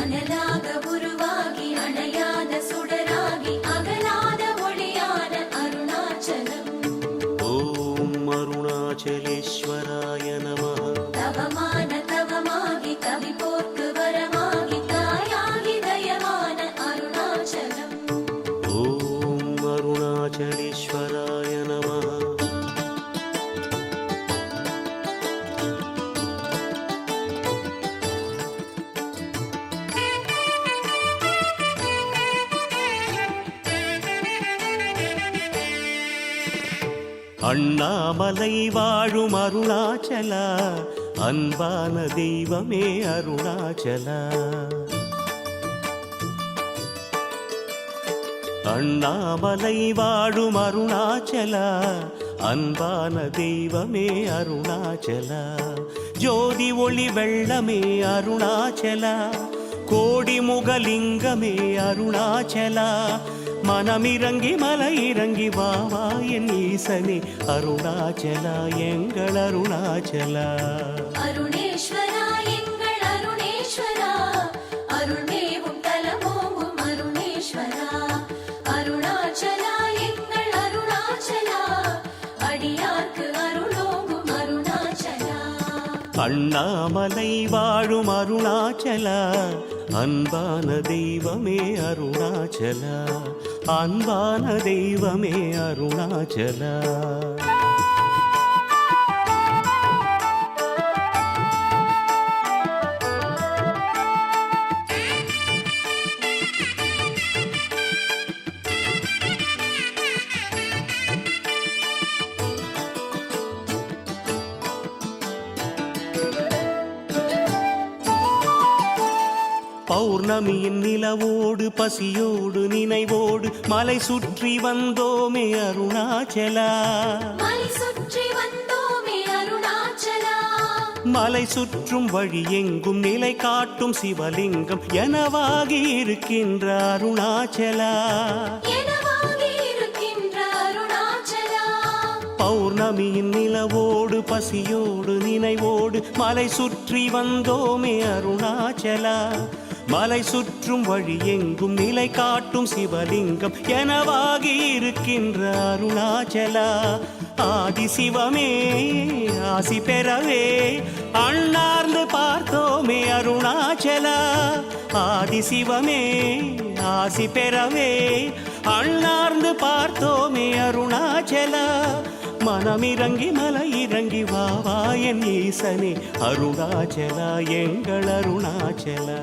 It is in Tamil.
அனலாக உருவாகி அணையாத சுடராகி அகலாத ஒளியான அருணாச்சலம். ஓம் அருணாச்சலேஸ்வராய நமः. தவமான தவமாகி கவி போர்க்கு வரமாகி தாயாகி தயமான அருணாச்சலம். ஓம் அருணாச்சலேஸ்வராய நமः. அண்ணாமலை வாழும் அருணாச்சலா, அன்பான தெய்வமே அருணாச்சலா. அண்ணாமலை வாழும் அருணாச்சலா, அன்பான தெய்வமே அருணாச்சலா. ஜோதி ஒளி வெள்ளமே அருணாச்சலா, கோடி முகலிங்கமே அருணாச்சலா. மனமிறங்கி மலை இறங்கி வாவா என் ஈசனே அருணாச்சலா, எங்கள் அருணாச்சலா. அருணேஸ்வரா எங்கள் அருணேஸ்வரா, அருள்மேவும் தலமோங்கும் அருணேஸ்வரா. அருணாச்சலா எங்கள் அருணாச்சலா, அடியார்க்கு அருளோங்கும் அருணாச்சலா. அண்ணாமலை வாழும் அருணாச்சலா, அன்பான தெய்வமே அருணாச்சலா, அன்பான தெய்வமே அருணாச்சலா. பௌர்ணமியின் நிலவோடு பசியோடு நினைவோடு மலை சுற்றி வந்தோமே அருணாச்சலா. மலை சுற்றி வந்தோமே அருணாச்சலா. மலை சுற்றும் வழி எங்கும் நிலை காட்டும் சிவலிங்கம் எனவாகி இருக்கின்ற அருணாச்சலா. எனவாகி இருக்கின்ற அருணாச்சலா. பௌர்ணமியின் நிலவோடு பசியோடு நினைவோடு மலை சுற்றி வந்தோமே அருணாச்சலா. மலை சுற்றும் வழி எங்கும் நிலை காட்டும் சிவலிங்கம் எனவாகி இருக்கின்ற அருணாச்சலா. ஆதி சிவமே ஆசி பெறவே அண்ணார்ந்து பார்த்தோமே அருணாச்சலா. ஆதி சிவமே ஆசி பெறவே அண்ணார்ந்து பார்த்தோமே அருணாச்சலா. மனமிறங்கி மலை இறங்கி வாவா என் ஈசனே அருணாச்சலா, எங்கள் அருணாச்சலா.